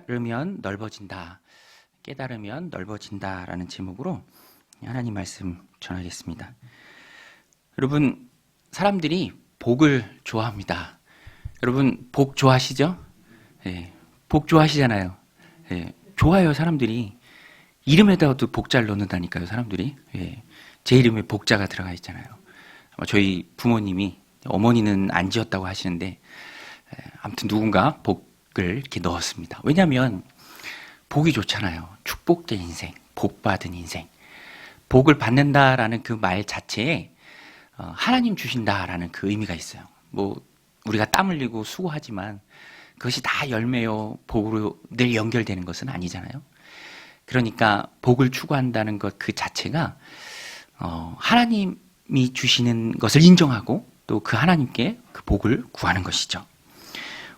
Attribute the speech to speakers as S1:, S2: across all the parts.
S1: 깨달으면 넓어진다. 깨달으면 넓어진다라는 제목으로 하나님 말씀 전하겠습니다. 여러분, 사람들이 복을 좋아합니다. 여러분, 복 좋아하시죠? 네, 복 좋아하시잖아요. 네, 좋아요, 사람들이. 이름에다가도 복자를 넣는다니까요, 사람들이. 네, 제 이름에 복자가 들어가 있잖아요. 저희 부모님이, 어머니는 안 지었다고 하시는데, 아무튼 누군가 복을 이렇게 넣었습니다. 왜냐하면 복이 좋잖아요. 축복된 인생, 복받은 인생. 복을 받는다라는 그 말 자체에 하나님 주신다라는 그 의미가 있어요. 뭐 우리가 땀 흘리고 수고하지만 그것이 다 열매요 복으로 늘 연결되는 것은 아니잖아요. 그러니까 복을 추구한다는 것 그 자체가 하나님이 주시는 것을 인정하고 또 그 하나님께 그 복을 구하는 것이죠.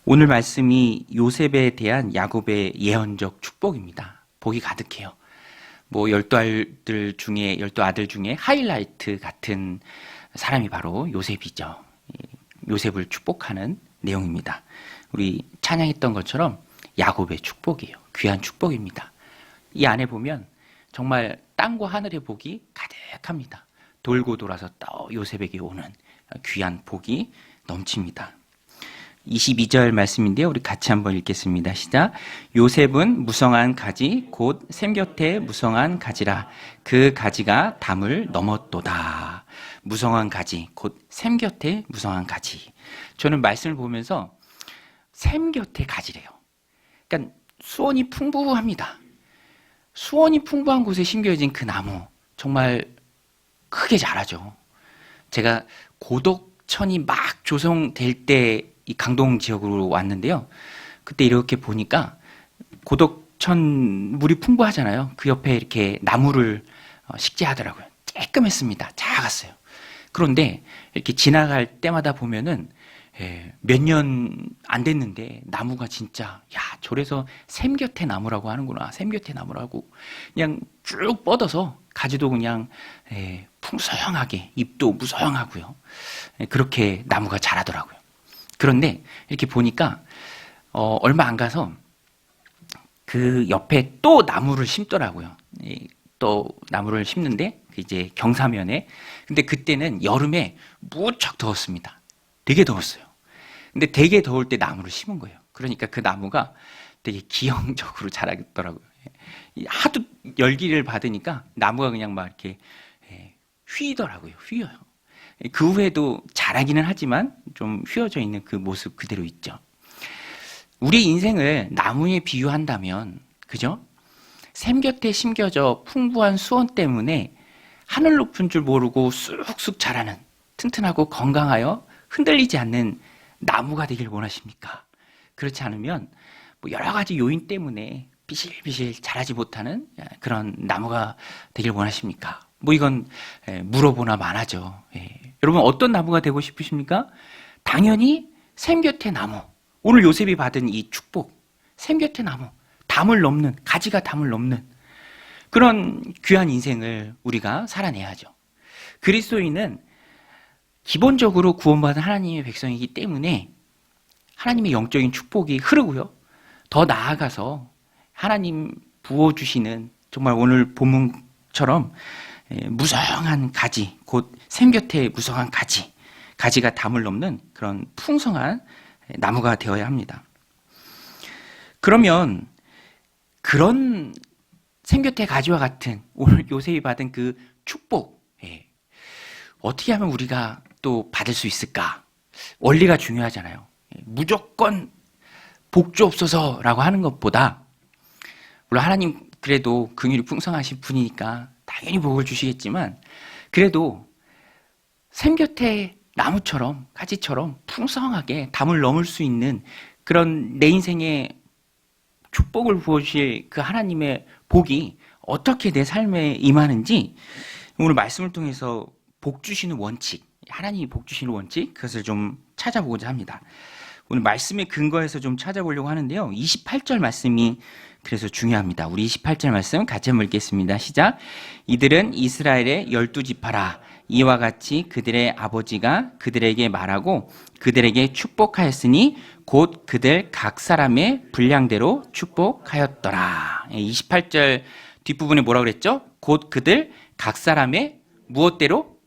S1: 오늘 말씀이 요셉에 대한 야곱의 예언적 축복입니다. 복이 가득해요. 뭐 열두 아들 중에 하이라이트 같은 사람이 바로 요셉이죠. 요셉을 축복하는 내용입니다. 우리 찬양했던 것처럼 야곱의 축복이에요. 귀한 축복입니다. 이 안에 보면 정말 땅과 하늘의 복이 가득합니다. 돌고 돌아서 또 요셉에게 오는 귀한 복이 넘칩니다. 22절 말씀인데요. 우리 같이 한번 읽겠습니다. 시작. 요셉은 무성한 가지 곧 샘 곁에 무성한 가지라. 그 가지가 담을 넘었도다. 무성한 가지 곧 샘 곁에 무성한 가지. 저는 말씀을 보면서 샘 곁에 가지래요. 그러니까 수원이 풍부합니다. 수원이 풍부한 곳에 심겨진 그 나무 정말 크게 자라죠. 제가 고덕천이 막 조성될 때 이 강동 지역으로 왔는데요. 그때 이렇게 보니까 고덕천 물이 풍부하잖아요. 그 옆에 이렇게 나무를 식재하더라고요. 쬐끔했습니다. 작았어요. 그런데 이렇게 지나갈 때마다 보면은 몇 년 안 됐는데 나무가 진짜 저래서 샘 곁에 나무라고 하는구나. 샘 곁에 나무라고 그냥 쭉 뻗어서 가지도 그냥 풍성하게 잎도 무성하고요. 그렇게 나무가 자라더라고요. 그런데 이렇게 보니까 얼마 안 가서 그 옆에 또 나무를 심더라고요. 또 나무를 심는데 이제 경사면에. 근데 그때는 여름에 무척 더웠습니다. 되게 더웠어요. 근데 되게 더울 때 나무를 심은 거예요. 그러니까 그 나무가 되게 기형적으로 자라더라고요. 하도 열기를 받으니까 나무가 그냥 막 이렇게 휘더라고요. 휘어요. 그 후에도 자라기는 하지만 좀 휘어져 있는 그 모습 그대로 있죠. 우리 인생을 나무에 비유한다면, 그죠? 샘 곁에 심겨져 풍부한 수원 때문에 하늘 높은 줄 모르고 쑥쑥 자라는 튼튼하고 건강하여 흔들리지 않는 나무가 되길 원하십니까? 그렇지 않으면 뭐 여러 가지 요인 때문에 비실비실 자라지 못하는 그런 나무가 되길 원하십니까? 뭐 이건 물어보나 마나죠. 여러분 어떤 나무가 되고 싶으십니까? 당연히 샘 곁의 나무. 오늘 요셉이 받은 이 축복, 샘 곁의 나무, 담을 넘는, 가지가 담을 넘는 그런 귀한 인생을 우리가 살아내야죠. 그리스도인은 기본적으로 구원받은 하나님의 백성이기 때문에 하나님의 영적인 축복이 흐르고요. 더 나아가서 하나님 부어주시는 정말 오늘 본문처럼 무성한 가지, 곧 샘 곁에 무성한 가지가 담을 넘는 그런 풍성한 나무가 되어야 합니다. 그러면 그런 샘 곁의 가지와 같은 오늘 요셉이 받은 그 축복, 어떻게 하면 우리가 또 받을 수 있을까? 원리가 중요하잖아요. 무조건 복 주옵소서라고 하는 것보다, 물론 하나님 그래도 긍휼이 풍성하신 분이니까 당연히 복을 주시겠지만, 그래도 샘 곁에 나무처럼 가지처럼 풍성하게 담을 넘을 수 있는 그런 내 인생에 축복을 부어주실 그 하나님의 복이 어떻게 내 삶에 임하는지 오늘 말씀을 통해서 복 주시는 원칙, 하나님이 복 주시는 원칙, 그것을 좀 찾아보고자 합니다. 오늘 말씀의 근거에서 좀 찾아보려고 하는데요. 28절 말씀이 그래서 중요합니다. 우리 28절 말씀 같이 한번 읽겠습니다. 시작. 이들은 이스라엘의 12지파라. 이와 같이 그들의 아버지가 그들에게 말하고 그들에게 축복하였으니 곧 그들 각 사람의 분량대로 축복하였더라. 28절 뒷부분에 뭐라 그랬죠? 곧 그들 각 사람의 무엇대로?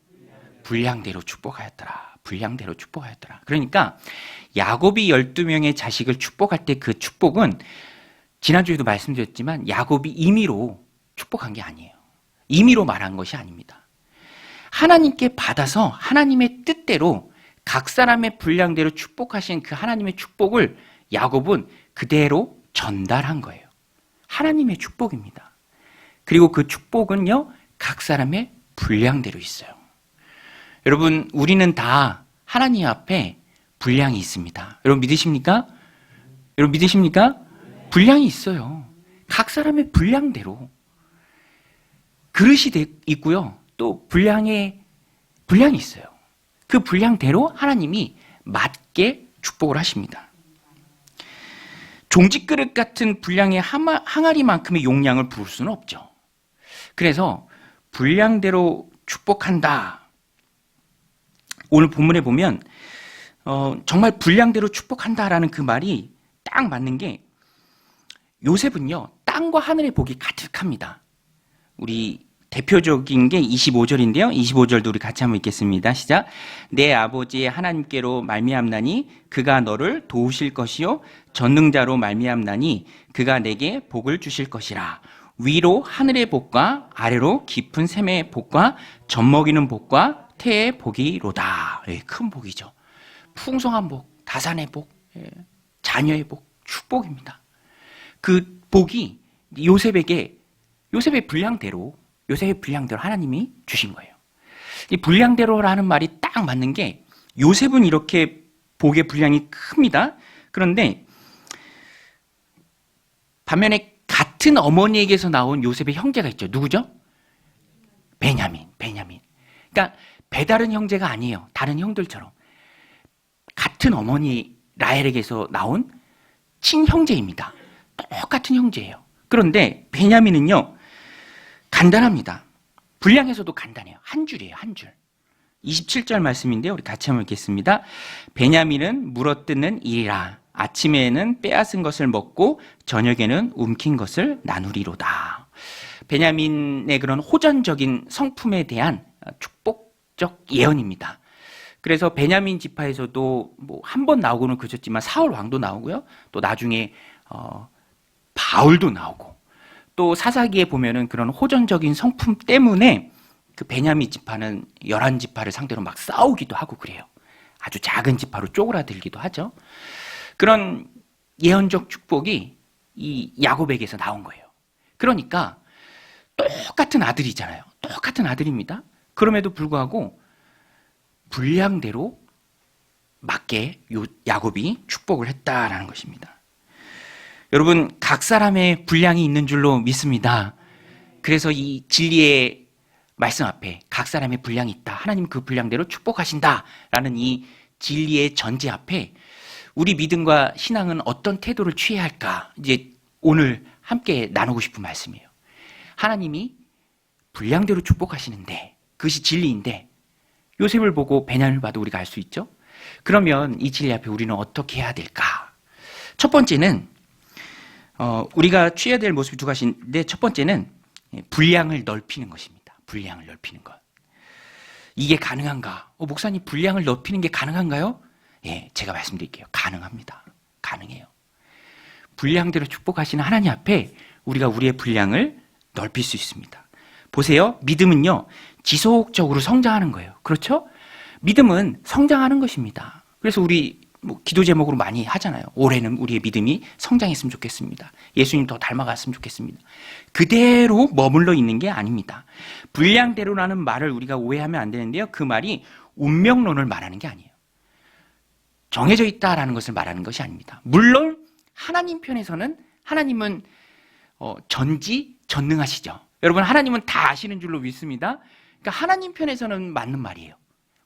S1: 분량대로 축복하였더라. 분량대로 축복하였더라. 그러니까 야곱이 12명의 자식을 축복할 때 그 축복은 지난주에도 말씀드렸지만 야곱이 임의로 축복한 게 아니에요. 임의로 말한 것이 아닙니다. 하나님께 받아서 하나님의 뜻대로 각 사람의 분량대로 축복하신 그 하나님의 축복을 야곱은 그대로 전달한 거예요. 하나님의 축복입니다. 그리고 그 축복은요, 각 사람의 분량대로 있어요. 여러분, 우리는 다 하나님 앞에 분량이 있습니다. 여러분 믿으십니까? 여러분 믿으십니까? 분량이 있어요. 각 사람의 분량대로. 그릇이 있고요. 또 분량이 있어요. 그 분량대로 하나님이 맞게 축복을 하십니다. 종짓그릇 같은 분량의 항아리만큼의 용량을 부을 수는 없죠. 그래서 분량대로 축복한다. 오늘 본문에 보면 정말 분량대로 축복한다라는 그 말이 딱 맞는 게 요셉은요, 땅과 하늘의 복이 가득합니다. 우리 대표적인 게 25절인데요. 25절도 우리 같이 한번 읽겠습니다. 시작. 내 아버지의 하나님께로 말미암나니 그가 너를 도우실 것이요 전능자로 말미암나니 그가 내게 복을 주실 것이라. 위로 하늘의 복과 아래로 깊은 샘의 복과 젖먹이는 복과 태의 복이로다. 큰 복이죠. 풍성한 복, 다산의 복, 자녀의 복, 축복입니다. 그 복이 요셉의 분량대로 하나님이 주신 거예요. 이 분량대로라는 말이 딱 맞는 게 요셉은 이렇게 복의 분량이 큽니다. 그런데 반면에 같은 어머니에게서 나온 요셉의 형제가 있죠. 누구죠? 베냐민. 그러니까 배다른 형제가 아니에요. 다른 형들처럼. 같은 어머니 라헬에게서 나온 친형제입니다. 똑같은 형제예요. 그런데 베냐민은요, 간단합니다. 분량에서도 간단해요. 한 줄이에요, 한 줄. 27절 말씀인데요. 우리 같이 한번 읽겠습니다. 베냐민은 물어뜯는 일이라. 아침에는 빼앗은 것을 먹고 저녁에는 움킨 것을 나누리로다. 베냐민의 그런 호전적인 성품에 대한 축복적 예언입니다. 그래서 베냐민 지파에서도 뭐 한 번 나오고는 그쳤지만 사울 왕도 나오고요. 또 나중에 바울도 나오고, 또 사사기에 보면은 그런 호전적인 성품 때문에 그 베냐민 지파는 11지파를 상대로 막 싸우기도 하고 그래요. 아주 작은 지파로 쪼그라들기도 하죠. 그런 예언적 축복이 이 야곱에게서 나온 거예요. 그러니까 똑같은 아들이잖아요. 똑같은 아들입니다. 그럼에도 불구하고 분량대로 맞게 야곱이 축복을 했다라는 것입니다. 여러분, 각 사람의 분량이 있는 줄로 믿습니다. 그래서 이 진리의 말씀 앞에 각 사람의 분량이 있다. 하나님 그 분량대로 축복하신다라는 이 진리의 전제 앞에 우리 믿음과 신앙은 어떤 태도를 취해야 할까? 이제 오늘 함께 나누고 싶은 말씀이에요. 하나님이 분량대로 축복하시는데 그것이 진리인데 요셉을 보고 베냐민을 봐도 우리가 알 수 있죠? 그러면 이 진리 앞에 우리는 어떻게 해야 될까? 첫 번째는 우리가 취해야 될 모습이 두 가지인데 첫 번째는 분량을 넓히는 것입니다. 분량을 넓히는 것. 이게 가능한가? 목사님 분량을 넓히는 게 가능한가요? 예, 제가 말씀드릴게요. 가능합니다. 가능해요. 분량대로 축복하시는 하나님 앞에 우리가 우리의 분량을 넓힐 수 있습니다. 보세요. 믿음은요, 지속적으로 성장하는 거예요. 그렇죠? 믿음은 성장하는 것입니다. 그래서 우리 기도 제목으로 많이 하잖아요. 올해는 우리의 믿음이 성장했으면 좋겠습니다. 예수님 더 닮아갔으면 좋겠습니다. 그대로 머물러 있는 게 아닙니다. 분량대로라는 말을 우리가 오해하면 안 되는데요. 그 말이 운명론을 말하는 게 아니에요. 정해져 있다라는 것을 말하는 것이 아닙니다. 물론 하나님 편에서는 하나님은 전지전능하시죠. 여러분, 하나님은 다 아시는 줄로 믿습니다. 그러니까 하나님 편에서는 맞는 말이에요.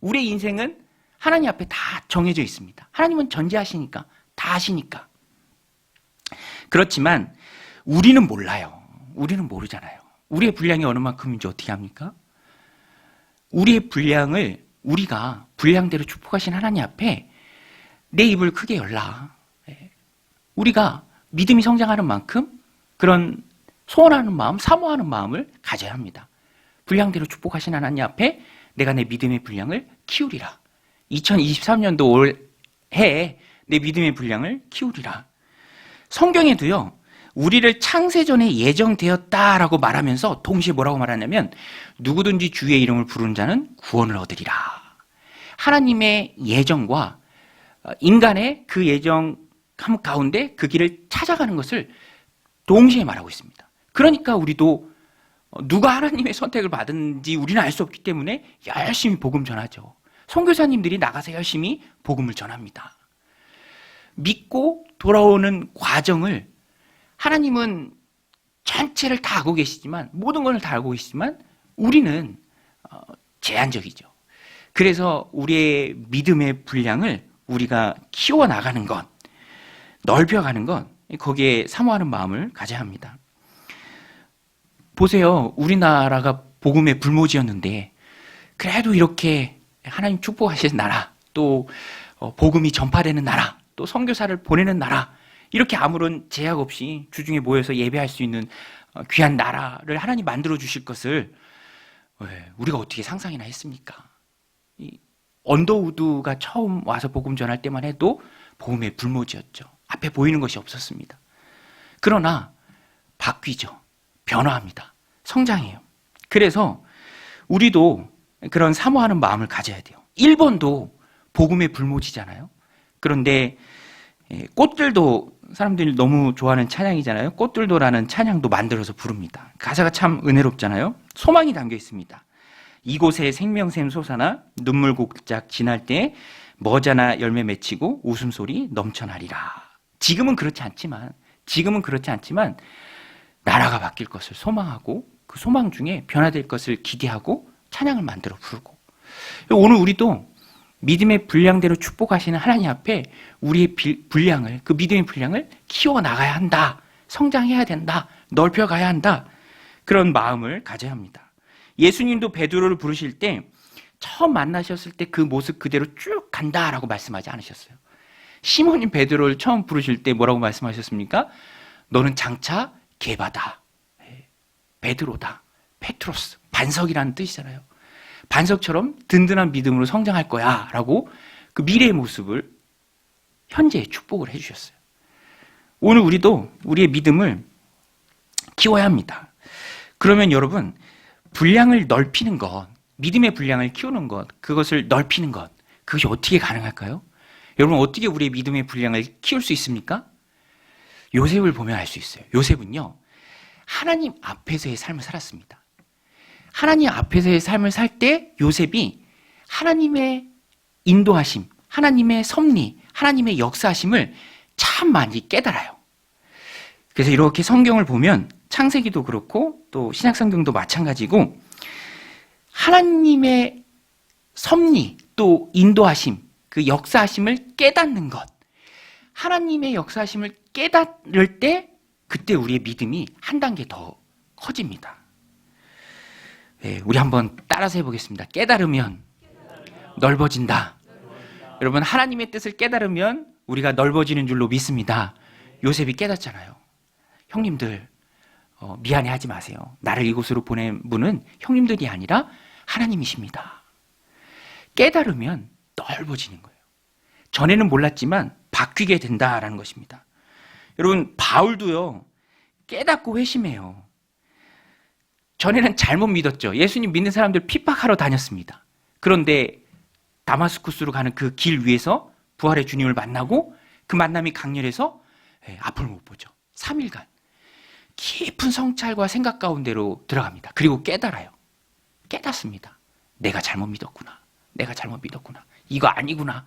S1: 우리의 인생은 하나님 앞에 다 정해져 있습니다. 하나님은 전지하시니까, 다 아시니까. 그렇지만 우리는 몰라요. 우리는 모르잖아요. 우리의 분량이 어느 만큼인지 어떻게 합니까? 우리의 분량을 우리가 분량대로 축복하신 하나님 앞에 내 입을 크게 열라. 우리가 믿음이 성장하는 만큼 그런 소원하는 마음, 사모하는 마음을 가져야 합니다. 분량대로 축복하신 하나님 앞에 내가 내 믿음의 분량을 키우리라. 2023년도 올해에 내 믿음의 분량을 키우리라. 성경에도요, 우리를 창세전에 예정되었다라고 말하면서 동시에 뭐라고 말하냐면 누구든지 주의 이름을 부르는 자는 구원을 얻으리라. 하나님의 예정과 인간의 그 예정함 가운데 그 길을 찾아가는 것을 동시에 말하고 있습니다. 그러니까 우리도 누가 하나님의 선택을 받은지 우리는 알 수 없기 때문에 열심히 복음 전하죠. 선교사님들이 나가서 열심히 복음을 전합니다. 믿고 돌아오는 과정을 하나님은 전체를 다 알고 계시지만, 모든 것을 다 알고 계시지만 우리는 제한적이죠. 그래서 우리의 믿음의 분량을 우리가 키워나가는 것, 넓혀가는 것, 거기에 사모하는 마음을 가져야 합니다. 보세요. 우리나라가 복음의 불모지였는데 그래도 이렇게 하나님 축복하시는 나라, 또 복음이 전파되는 나라, 또 선교사를 보내는 나라, 이렇게 아무런 제약 없이 주중에 모여서 예배할 수 있는 귀한 나라를 하나님 만들어 주실 것을 우리가 어떻게 상상이나 했습니까? 언더우드가 처음 와서 복음 전할 때만 해도 복음의 불모지였죠. 앞에 보이는 것이 없었습니다. 그러나 바뀌죠. 변화합니다. 성장해요. 그래서 우리도 그런 사모하는 마음을 가져야 돼요. 일본도 복음의 불모지잖아요. 그런데 꽃들도, 사람들이 너무 좋아하는 찬양이잖아요. 꽃들도라는 찬양도 만들어서 부릅니다. 가사가 참 은혜롭잖아요. 소망이 담겨 있습니다. 이곳에 생명샘 솟아나 눈물 곡작 지날 때 머자나 열매 맺히고 웃음소리 넘쳐나리라. 지금은 그렇지 않지만 나라가 바뀔 것을 소망하고 그 소망 중에 변화될 것을 기대하고 찬양을 만들어 부르고, 오늘 우리도 믿음의 분량대로 축복하시는 하나님 앞에 우리의 분량을, 그 믿음의 분량을 키워나가야 한다. 성장해야 된다. 넓혀가야 한다. 그런 마음을 가져야 합니다. 예수님도 베드로를 부르실 때 처음 만나셨을 때 그 모습 그대로 쭉 간다라고 말씀하지 않으셨어요. 시몬인 베드로를 처음 부르실 때 뭐라고 말씀하셨습니까? 너는 장차 게바다, 베드로다, 페트로스, 반석이라는 뜻이잖아요. 반석처럼 든든한 믿음으로 성장할 거야 라고 그 미래의 모습을 현재에 축복을 해주셨어요. 오늘 우리도 우리의 믿음을 키워야 합니다. 그러면 여러분, 분량을 넓히는 것, 믿음의 분량을 키우는 것, 그것을 넓히는 것, 그것이 어떻게 가능할까요? 여러분, 어떻게 우리의 믿음의 분량을 키울 수 있습니까? 요셉을 보면 알 수 있어요. 요셉은요, 하나님 앞에서의 삶을 살았습니다. 하나님 앞에서의 삶을 살 때 요셉이 하나님의 인도하심, 하나님의 섭리, 하나님의 역사하심을 참 많이 깨달아요. 그래서 이렇게 성경을 보면 창세기도 그렇고 또 신약성경도 마찬가지고 하나님의 섭리 또 인도하심, 그 역사하심을 깨닫는 것, 하나님의 역사하심을 깨달을 때 그때 우리의 믿음이 한 단계 더 커집니다. 우리 한번 따라서 해보겠습니다. 깨달으면 넓어진다. 여러분, 하나님의 뜻을 깨달으면 우리가 넓어지는 줄로 믿습니다. 요셉이 깨닫잖아요. 형님들, 미안해하지 마세요. 나를 이곳으로 보낸 분은 형님들이 아니라 하나님이십니다. 깨달으면 넓어지는 거예요. 전에는 몰랐지만 바뀌게 된다라는 것입니다. 여러분, 바울도요, 깨닫고 회심해요. 전에는 잘못 믿었죠. 예수님 믿는 사람들 핍박하러 다녔습니다. 그런데 다마스쿠스로 가는 그 길 위에서 부활의 주님을 만나고 그 만남이 강렬해서 앞을 못 보죠. 3일간 깊은 성찰과 생각 가운데로 들어갑니다. 그리고 깨달아요. 깨닫습니다. 내가 잘못 믿었구나. 내가 잘못 믿었구나. 이거 아니구나.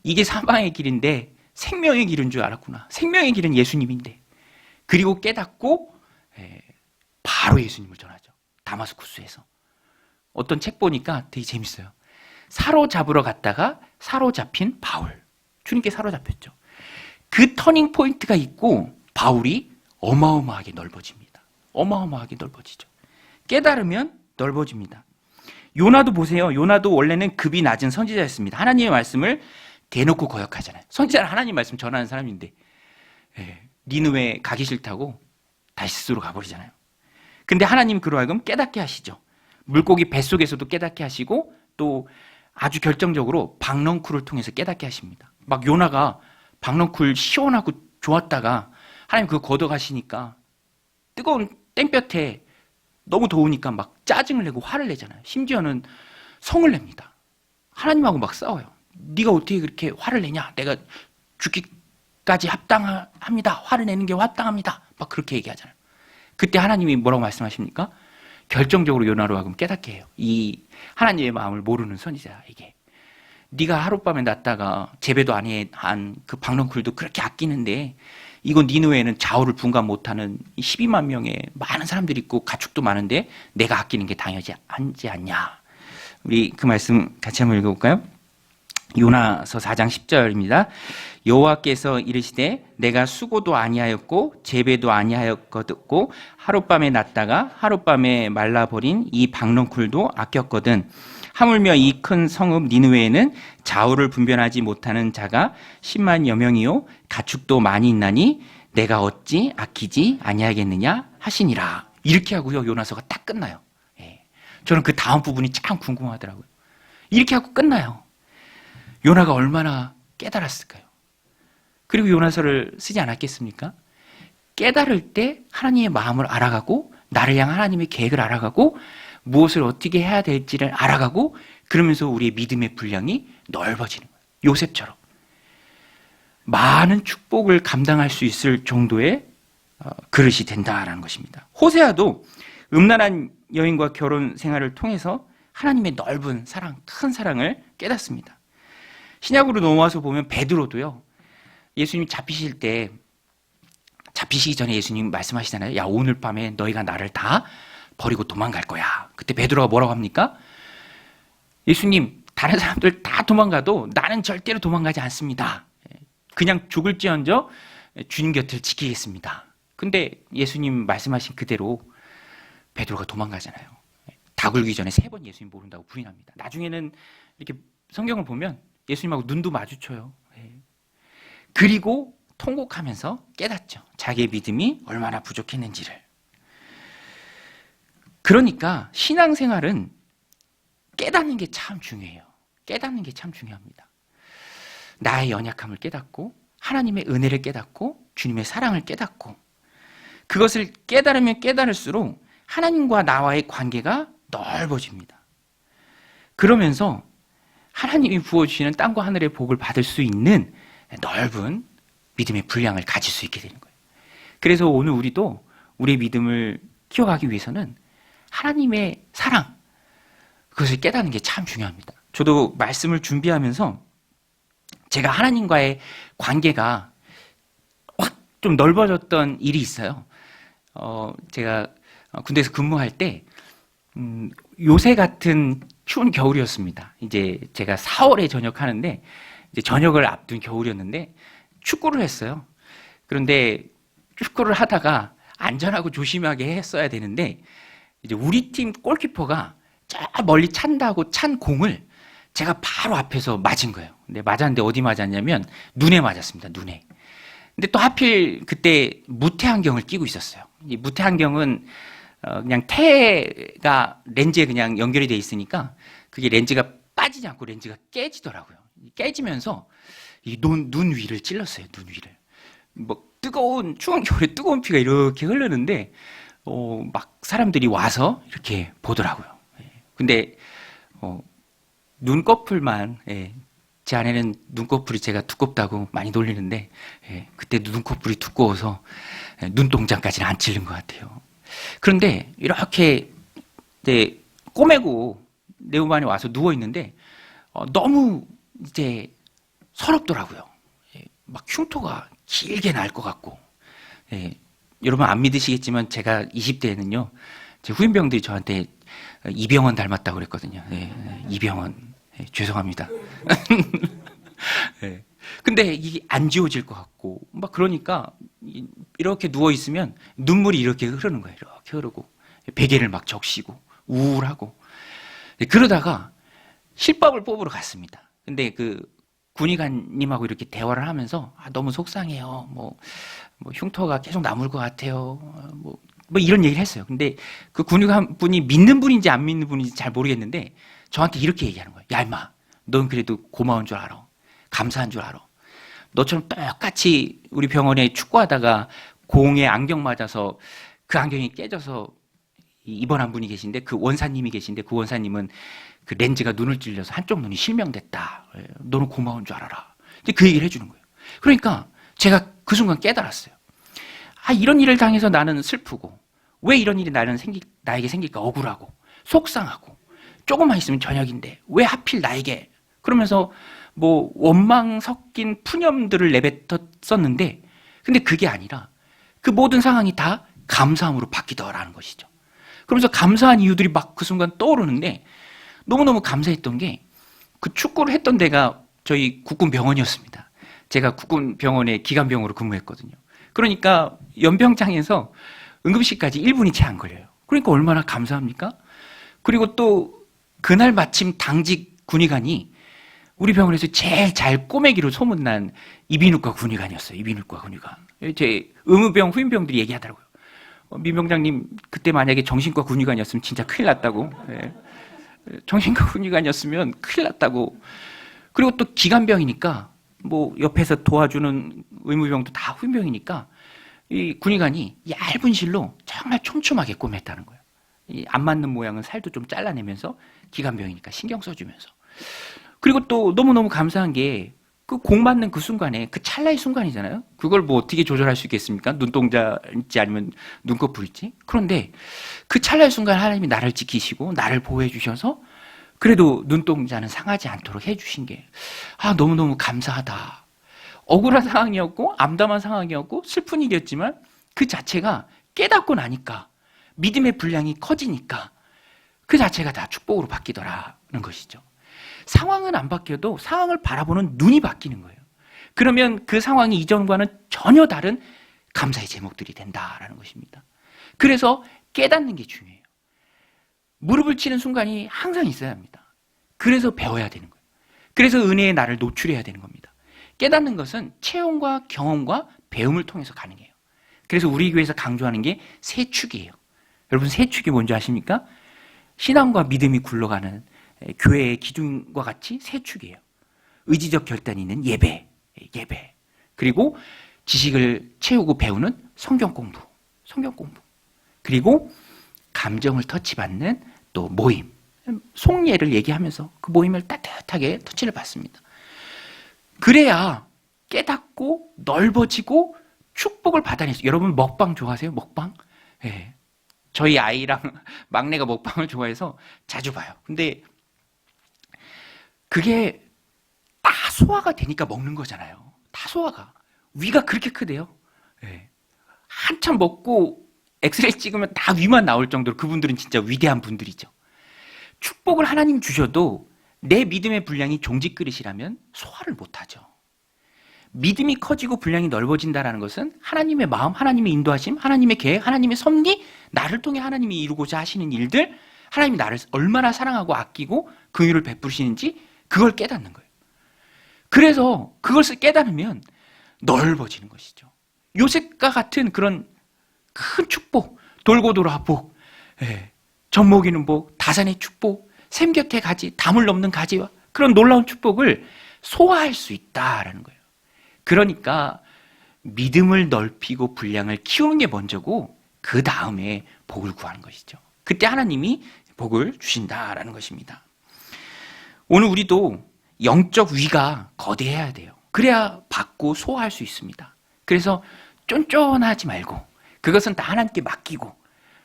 S1: 이게 사망의 길인데 생명의 길인 줄 알았구나. 생명의 길은 예수님인데. 그리고 깨닫고 바로 예수님을 전하죠. 다마스쿠스에서. 어떤 책 보니까 되게 재밌어요. 사로잡으러 갔다가 사로잡힌 바울. 주님께 사로잡혔죠. 그 터닝 포인트가 있고 바울이 어마어마하게 넓어집니다. 어마어마하게 넓어지죠. 깨달으면 넓어집니다. 요나도 보세요. 요나도 원래는 급이 낮은 선지자였습니다. 하나님의 말씀을 대놓고 거역하잖아요. 선지자는 하나님 말씀 전하는 사람인데 니느웨 가기 싫다고 다시스로 가버리잖아요. 근데 하나님 그로 하여금 깨닫게 하시죠. 물고기 뱃속에서도 깨닫게 하시고 또 아주 결정적으로 박넝쿨을 통해서 깨닫게 하십니다. 막 요나가 박넝쿨 시원하고 좋았다가 하나님 그거 걷어가시니까 뜨거운 땡볕에 너무 더우니까 막 짜증을 내고 화를 내잖아요. 심지어는 성을 냅니다. 하나님하고 막 싸워요. 네가 어떻게 그렇게 화를 내냐? 내가 죽기까지 합당합니다. 화를 내는 게 합당합니다. 막 그렇게 얘기하잖아요. 그때 하나님이 뭐라고 말씀하십니까? 결정적으로 요나로 하여금 깨닫게 해요. 이 하나님의 마음을 모르는 선지자에게. 네가 하룻밤에 났다가 재배도 안 한 그 박넝쿨도 그렇게 아끼는데 이건 니느웨에는 좌우를 분간 못하는 12만 명의 많은 사람들이 있고 가축도 많은데 내가 아끼는 게 당연하지 않냐. 우리 그 말씀 같이 한번 읽어볼까요? 요나서 4장 10절입니다. 여호와께서 이르시되 내가 수고도 아니하였고 재배도 아니하였고 하룻밤에 났다가 하룻밤에 말라버린 이 박넝쿨도 아꼈거든. 하물며 이 큰 성읍 니느웨에는 좌우를 분별하지 못하는 자가 10만여 명이요 가축도 많이 있나니 내가 어찌 아끼지 아니하겠느냐 하시니라. 이렇게 하고요 요나서가 딱 끝나요. 저는 그 다음 부분이 참 궁금하더라고요. 이렇게 하고 끝나요. 요나가 얼마나 깨달았을까요? 그리고 요나서를 쓰지 않았겠습니까? 깨달을 때 하나님의 마음을 알아가고 나를 향한 하나님의 계획을 알아가고 무엇을 어떻게 해야 될지를 알아가고 그러면서 우리의 믿음의 분량이 넓어지는 거예요. 요셉처럼. 많은 축복을 감당할 수 있을 정도의 그릇이 된다라는 것입니다. 호세아도 음란한 여인과 결혼 생활을 통해서 하나님의 넓은 사랑, 큰 사랑을 깨닫습니다. 신약으로 넘어와서 보면 베드로도요. 예수님 잡히시기 전에 예수님 말씀하시잖아요. 야, 오늘 밤에 너희가 나를 다 버리고 도망갈 거야. 그때 베드로가 뭐라고 합니까? 예수님, 다른 사람들 다 도망가도 나는 절대로 도망가지 않습니다. 그냥 죽을지언정 주님 곁을 지키겠습니다. 근데 예수님 말씀하신 그대로 베드로가 도망가잖아요. 다 굴기 전에 3번 예수님 모른다고 부인합니다. 나중에는 이렇게 성경을 보면 예수님하고 눈도 마주쳐요. 그리고 통곡하면서 깨닫죠. 자기의 믿음이 얼마나 부족했는지를. 그러니까 신앙생활은 깨닫는 게 참 중요해요. 깨닫는 게 참 중요합니다. 나의 연약함을 깨닫고 하나님의 은혜를 깨닫고 주님의 사랑을 깨닫고 그것을 깨달으면 깨달을수록 하나님과 나와의 관계가 넓어집니다. 그러면서 하나님이 부어주시는 땅과 하늘의 복을 받을 수 있는 넓은 믿음의 분량을 가질 수 있게 되는 거예요. 그래서 오늘 우리도 우리의 믿음을 키워가기 위해서는 하나님의 사랑, 그것을 깨닫는 게 참 중요합니다. 저도 말씀을 준비하면서 제가 하나님과의 관계가 확 좀 넓어졌던 일이 있어요. 제가 군대에서 근무할 때 요새 같은 추운 겨울이었습니다. 이제 제가 4월에 전역하는데 이제 전역을 앞둔 겨울이었는데 축구를 했어요. 그런데 축구를 하다가 안전하고 조심하게 했어야 되는데 이제 우리 팀 골키퍼가 저 멀리 찬다고 찬 공을 제가 바로 앞에서 맞은 거예요. 근데 맞았는데 어디 맞았냐면 눈에 맞았습니다. 눈에. 근데 또 하필 그때 무태 안경을 끼고 있었어요. 이 무태 안경은 그냥 태가 렌즈에 그냥 연결이 돼 있으니까 그게 렌즈가 빠지지 않고 렌즈가 깨지더라고요. 깨지면서 이 눈 위를 찔렀어요. 눈 위를. 뭐 추운 겨울에 뜨거운 피가 이렇게 흐르는데 막 사람들이 와서 이렇게 보더라고요. 근데 눈꺼풀만 제 아내는 눈꺼풀이 제가 두껍다고 많이 놀리는데 그때 눈꺼풀이 두꺼워서 눈동자까지는 안 찔른 것 같아요. 그런데 이렇게 꼬매고 네오반에 와서 누워 있는데 너무 이제 서럽더라고요. 막 흉터가 길게 날 것 같고. 여러분 안 믿으시겠지만 제가 20대에는요 제 후임병들이 저한테 이병헌 닮았다고 그랬거든요. 이병헌. 죄송합니다. 근데 이게 안 지워질 것 같고 막 그러니까 이렇게 누워 있으면 눈물이 이렇게 흐르는 거예요. 이렇게 흐르고 베개를 막 적시고 우울하고 그러다가 실밥을 뽑으러 갔습니다. 근데 그 군의관님하고 이렇게 대화를 하면서 너무 속상해요. 뭐 흉터가 계속 남을 것 같아요. 뭐 이런 얘기를 했어요. 근데 그 군의관 분이 믿는 분인지 안 믿는 분인지 잘 모르겠는데 저한테 이렇게 얘기하는 거예요. 야 임마, 넌 그래도 고마운 줄 알아. 감사한 줄 알아. 너처럼 똑같이 우리 병원에 축구하다가 공에 안경 맞아서 그 안경이 깨져서 입원한 분이 계신데 그 원사님이 계신데 그 원사님은 그 렌즈가 눈을 찔려서 한쪽 눈이 실명됐다. 너는 고마운 줄 알아라. 이제 그 얘기를 해주는 거예요. 그러니까 제가 그 순간 깨달았어요. 이런 일을 당해서 나는 슬프고 왜 이런 일이 나에게 생길까 억울하고 속상하고 조금만 있으면 저녁인데 왜 하필 나에게 그러면서 뭐 원망 섞인 푸념들을 내뱉었었는데 근데 그게 아니라 그 모든 상황이 다 감사함으로 바뀌더라는 것이죠. 그러면서 감사한 이유들이 막 그 순간 떠오르는데 너무너무 감사했던 게 그 축구를 했던 데가 저희 국군 병원이었습니다. 제가 국군 병원에 기관병으로 근무했거든요. 그러니까 연병장에서 응급실까지 1분이 채 안 걸려요. 그러니까 얼마나 감사합니까? 그리고 또 그날 마침 당직 군의관이 우리 병원에서 제일 잘 꼬매기로 소문난 이비인후과 군의관이었어요. 이비인후과 군의관. 제 의무병, 후임병들이 얘기하더라고요. 민병장님 그때 만약에 정신과 군의관이었으면 진짜 큰일 났다고. 네. 정신과 군의관이었으면 큰일 났다고. 그리고 또 기관병이니까 뭐 옆에서 도와주는 의무병도 다 후임병이니까 이 군의관이 얇은 실로 정말 촘촘하게 꼬맸다는 거예요. 이 안 맞는 모양은 살도 좀 잘라내면서 기관병이니까 신경 써주면서. 그리고 또 너무너무 감사한 게 그 공 맞는 그 순간에 그 찰나의 순간이잖아요. 그걸 뭐 어떻게 조절할 수 있겠습니까? 눈동자일지 아니면 눈꺼풀일지. 그런데 그 찰나의 순간 하나님이 나를 지키시고 나를 보호해 주셔서 그래도 눈동자는 상하지 않도록 해주신 게 너무너무 감사하다. 억울한 상황이었고 암담한 상황이었고 슬픈 일이었지만 그 자체가 깨닫고 나니까 믿음의 분량이 커지니까 그 자체가 다 축복으로 바뀌더라는 것이죠. 상황은 안 바뀌어도 상황을 바라보는 눈이 바뀌는 거예요. 그러면 그 상황이 이전과는 전혀 다른 감사의 제목들이 된다라는 것입니다. 그래서 깨닫는 게 중요해요. 무릎을 치는 순간이 항상 있어야 합니다. 그래서 배워야 되는 거예요. 그래서 은혜의 나를 노출해야 되는 겁니다. 깨닫는 것은 체험과 경험과 배움을 통해서 가능해요. 그래서 우리 교회에서 강조하는 게 세 축이에요. 여러분 세 축이 뭔지 아십니까? 신앙과 믿음이 굴러가는 교회의 기준과 같이 세 축이에요. 의지적 결단이 있는 예배. 그리고 지식을 채우고 배우는 성경 공부. 그리고 감정을 터치받는 또 모임. 속예를 얘기하면서 그 모임을 따뜻하게 터치를 받습니다. 그래야 깨닫고 넓어지고 축복을 받아낼 수. 여러분 먹방 좋아하세요? 먹방? 네. 저희 아이랑 막내가 먹방을 좋아해서 자주 봐요. 근데 그게 다 소화가 되니까 먹는 거잖아요. 다 소화가. 위가 그렇게 크대요. 네. 한참 먹고 엑스레이 찍으면 다 위만 나올 정도로 그분들은 진짜 위대한 분들이죠. 축복을 하나님 주셔도 내 믿음의 분량이 종지 그릇이라면 소화를 못하죠. 믿음이 커지고 분량이 넓어진다는 것은 하나님의 마음, 하나님의 인도하심, 하나님의 계획, 하나님의 섭리, 나를 통해 하나님이 이루고자 하시는 일들, 하나님이 나를 얼마나 사랑하고 아끼고 긍휼을 베푸시는지 그걸 깨닫는 거예요. 그래서 그것을 깨달으면 넓어지는 것이죠. 요셉과 같은 그런 큰 축복, 돌고 돌아 복, 젖먹이는 복, 다산의 축복, 샘 곁에 가지, 담을 넘는 가지와 그런 놀라운 축복을 소화할 수 있다라는 거예요. 그러니까 믿음을 넓히고 분량을 키우는 게 먼저고 그 다음에 복을 구하는 것이죠. 그때 하나님이 복을 주신다라는 것입니다. 오늘 우리도 영적 위가 거대해야 돼요. 그래야 받고 소화할 수 있습니다. 그래서 쫀쫀하지 말고 그것은 다 하나님께 맡기고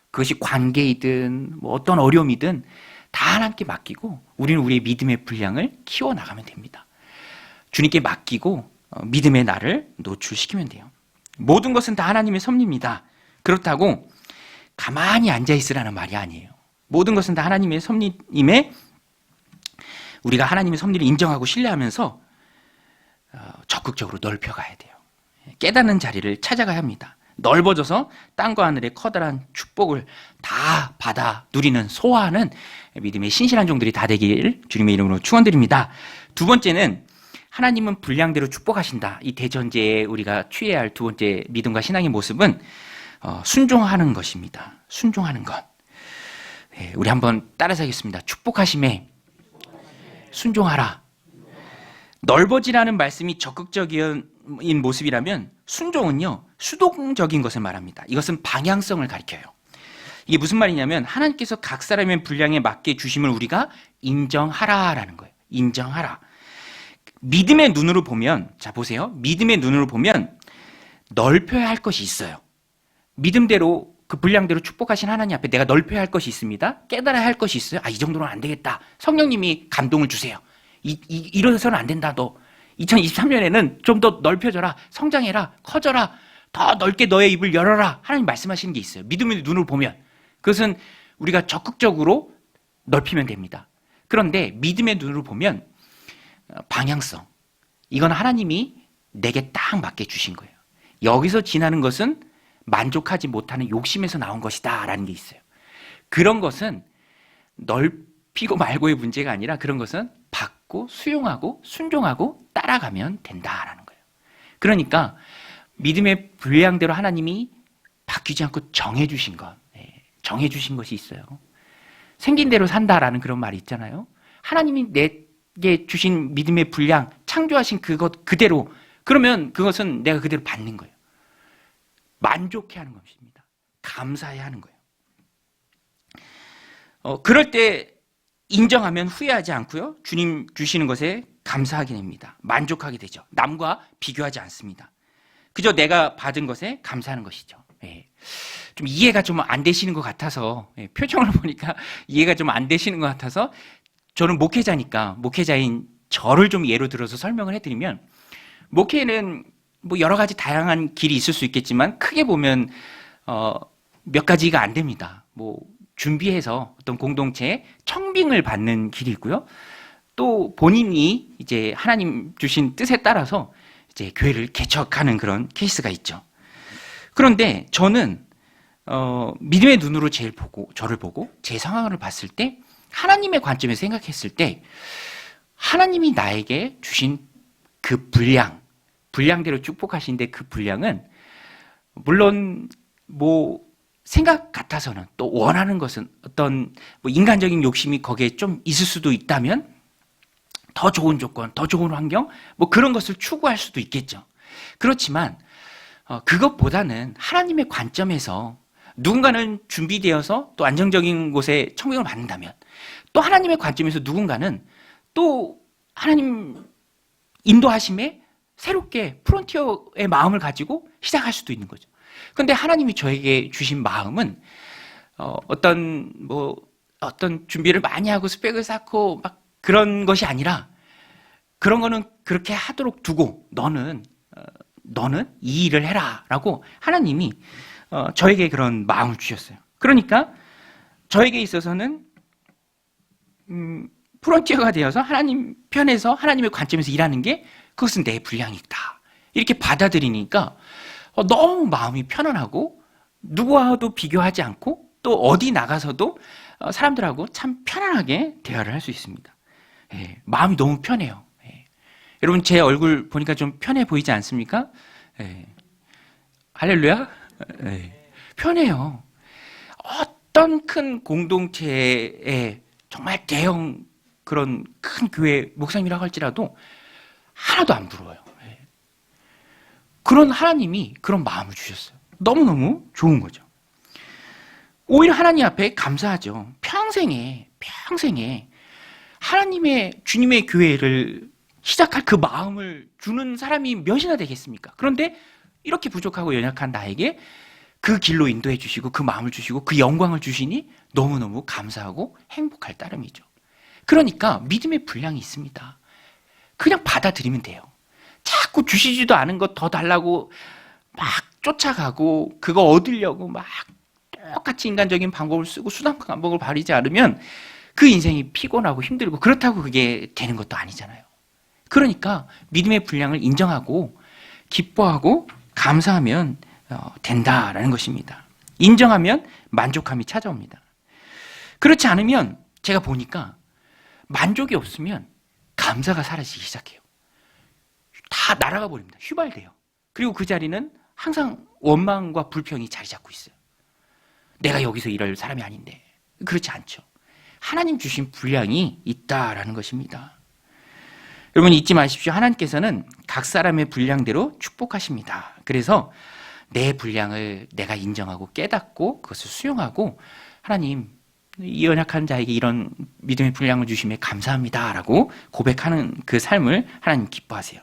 S1: 그것이 관계이든 뭐 어떤 어려움이든 다 하나님께 맡기고 우리는 우리의 믿음의 분량을 키워나가면 됩니다. 주님께 맡기고 믿음의 나를 노출시키면 돼요. 모든 것은 다 하나님의 섭리입니다. 그렇다고 가만히 앉아있으라는 말이 아니에요. 모든 것은 다 하나님의 섭리임에 우리가 하나님의 섭리를 인정하고 신뢰하면서 적극적으로 넓혀가야 돼요. 깨닫는 자리를 찾아가야 합니다. 넓어져서 땅과 하늘의 커다란 축복을 다 받아 누리는 소화하는 믿음의 신실한 종들이 다 되길 주님의 이름으로 축원드립니다. 두 번째는 하나님은 분량대로 축복하신다. 이 대전제에 우리가 취해야 할 두 번째 믿음과 신앙의 모습은 순종하는 것입니다. 순종하는 것. 우리 한번 따라서 하겠습니다. 축복하심에 순종하라. 넓어지라는 말씀이 적극적인 모습이라면 순종은요, 수동적인 것을 말합니다. 이것은 방향성을 가리켜요. 이게 무슨 말이냐면 하나님께서 각 사람의 분량에 맞게 주심을 우리가 인정하라라는 거예요. 인정하라. 믿음의 눈으로 보면, 자 보세요. 믿음의 눈으로 보면 넓혀야 할 것이 있어요. 믿음대로 그 분량대로 축복하신 하나님 앞에 내가 넓혀야 할 것이 있습니다. 깨달아야 할 것이 있어요. 이 정도는 안 되겠다. 성령님이 감동을 주세요. 이러서는 안 된다. 너 2023년에는 좀 더 넓혀져라. 성장해라. 커져라. 더 넓게 너의 입을 열어라. 하나님 말씀하시는 게 있어요. 믿음의 눈으로 보면. 그것은 우리가 적극적으로 넓히면 됩니다. 그런데 믿음의 눈으로 보면 방향성. 이건 하나님이 내게 딱 맞게 주신 거예요. 여기서 지나는 것은 만족하지 못하는 욕심에서 나온 것이다 라는 게 있어요. 그런 것은 넓히고 말고의 문제가 아니라 그런 것은 받고 수용하고 순종하고 따라가면 된다라는 거예요. 그러니까 믿음의 분량대로 하나님이 바뀌지 않고 정해주신 것, 정해주신 것이 있어요. 생긴 대로 산다라는 그런 말이 있잖아요. 하나님이 내게 주신 믿음의 분량, 창조하신 그것 그대로, 그러면 그것은 내가 그대로 받는 거예요. 만족해야 하는 것입니다. 감사해야 하는 거예요. 그럴 때 인정하면 후회하지 않고요. 주님 주시는 것에 감사하게 됩니다. 만족하게 되죠. 남과 비교하지 않습니다. 그저 내가 받은 것에 감사하는 것이죠. 좀 이해가 좀 안 되시는 것 같아서, 표정을 보니까 이해가 좀 안 되시는 것 같아서 저는 목회자니까 목회자인 저를 좀 예로 들어서 설명을 해드리면, 목회는 뭐 여러 가지 다양한 길이 있을 수 있겠지만 크게 보면 몇 가지가 안 됩니다. 뭐 준비해서 어떤 공동체에 청빙을 받는 길이 있고요. 또 본인이 이제 하나님 주신 뜻에 따라서 이제 교회를 개척하는 그런 케이스가 있죠. 그런데 저는 믿음의 눈으로 저를 보고 제 상황을 봤을 때 하나님의 관점에서 생각했을 때 하나님이 나에게 주신 그 분량대로 축복하신데 그 분량은 물론 뭐 생각 같아서는 또 원하는 것은 어떤 뭐 인간적인 욕심이 거기에 좀 있을 수도 있다면 더 좋은 조건, 더 좋은 환경 뭐 그런 것을 추구할 수도 있겠죠. 그렇지만 그것보다는 하나님의 관점에서 누군가는 준비되어서 또 안정적인 곳에 청빙을 받는다면 또 하나님의 관점에서 누군가는 또 하나님 인도하심에 새롭게 프론티어의 마음을 가지고 시작할 수도 있는 거죠. 그런데 하나님이 저에게 주신 마음은 어떤 준비를 많이 하고 스펙을 쌓고 막 그런 것이 아니라 그런 거는 그렇게 하도록 두고 너는 이 일을 해라라고 하나님이 저에게 그런 마음을 주셨어요. 그러니까 저에게 있어서는 프론티어가 되어서 하나님 편에서 하나님의 관점에서 일하는 게 그것은 내 분량이다. 이렇게 받아들이니까 너무 마음이 편안하고 누구와도 비교하지 않고 또 어디 나가서도 사람들하고 참 편안하게 대화를 할 수 있습니다. 마음이 너무 편해요. 여러분 제 얼굴 보니까 좀 편해 보이지 않습니까? 할렐루야? 편해요. 어떤 큰 공동체에 정말 대형 그런 큰 교회 목사님이라고 할지라도 하나도 안 부러워요. 그런 하나님이 그런 마음을 주셨어요. 너무너무 좋은 거죠. 오히려 하나님 앞에 감사하죠. 평생에 하나님의 주님의 교회를 시작할 그 마음을 주는 사람이 몇이나 되겠습니까? 그런데 이렇게 부족하고 연약한 나에게 그 길로 인도해 주시고 그 마음을 주시고 그 영광을 주시니 너무너무 감사하고 행복할 따름이죠. 그러니까 믿음의 분량이 있습니다. 그냥 받아들이면 돼요. 자꾸 주시지도 않은 것 더 달라고 막 쫓아가고 그거 얻으려고 막 똑같이 인간적인 방법을 쓰고 수단 방법을 바르지 않으면 그 인생이 피곤하고 힘들고 그렇다고 그게 되는 것도 아니잖아요. 그러니까 믿음의 분량을 인정하고 기뻐하고 감사하면 된다라는 것입니다. 인정하면 만족함이 찾아옵니다. 그렇지 않으면 제가 보니까 만족이 없으면 감사가 사라지기 시작해요. 다 날아가 버립니다. 휘발돼요. 그리고 그 자리는 항상 원망과 불평이 자리 잡고 있어요. 내가 여기서 일할 사람이 아닌데. 그렇지 않죠. 하나님 주신 분량이 있다라는 것입니다. 여러분 잊지 마십시오. 하나님께서는 각 사람의 분량대로 축복하십니다. 그래서 내 분량을 내가 인정하고 깨닫고 그것을 수용하고 하나님 이 연약한 자에게 이런 믿음의 분량을 주심에 감사합니다라고 고백하는 그 삶을 하나님 기뻐하세요.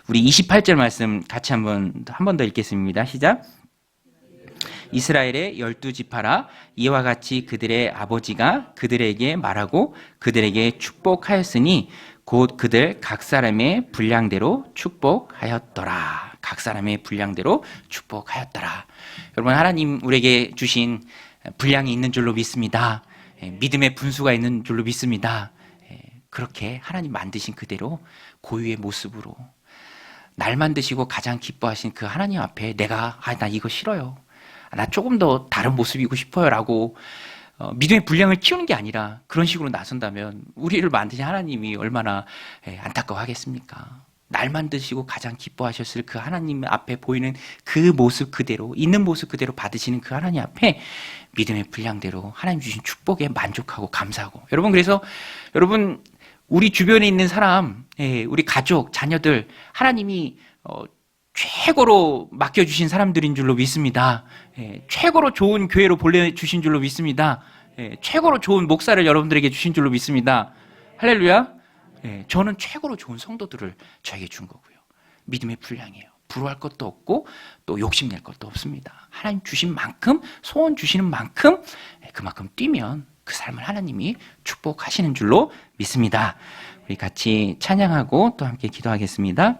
S1: 우리 28절 말씀 같이 한 번 더 읽겠습니다. 시작. 이스라엘의 12지파라 이와 같이 그들의 아버지가 그들에게 말하고 그들에게 축복하였으니 곧 그들 각 사람의 분량대로 축복하였더라. 각 사람의 분량대로 축복하였더라. 여러분 하나님 우리에게 주신 분량이 있는 줄로 믿습니다. 믿음의 분수가 있는 줄로 믿습니다. 그렇게 하나님 만드신 그대로 고유의 모습으로 날 만드시고 가장 기뻐하신 그 하나님 앞에 내가 나 이거 싫어요. 나 조금 더 다른 모습이고 싶어요 라고 믿음의 분량을 키우는 게 아니라 그런 식으로 나선다면 우리를 만드신 하나님이 얼마나 안타까워하겠습니까? 날 만드시고 가장 기뻐하셨을 그 하나님 앞에 보이는 그 모습 그대로 있는 모습 그대로 받으시는 그 하나님 앞에 믿음의 분량대로 하나님 주신 축복에 만족하고 감사하고 여러분 그래서 여러분 우리 주변에 있는 사람 우리 가족 자녀들 하나님이 최고로 맡겨주신 사람들인 줄로 믿습니다. 최고로 좋은 교회로 보내주신 줄로 믿습니다. 최고로 좋은 목사를 여러분들에게 주신 줄로 믿습니다. 할렐루야. 저는 최고로 좋은 성도들을 저에게 준 거고요. 믿음의 분량이에요. 부러워할 것도 없고 또 욕심낼 것도 없습니다. 하나님 주신 만큼 소원 주시는 만큼 그만큼 뛰면 그 삶을 하나님이 축복하시는 줄로 믿습니다. 우리 같이 찬양하고 또 함께 기도하겠습니다.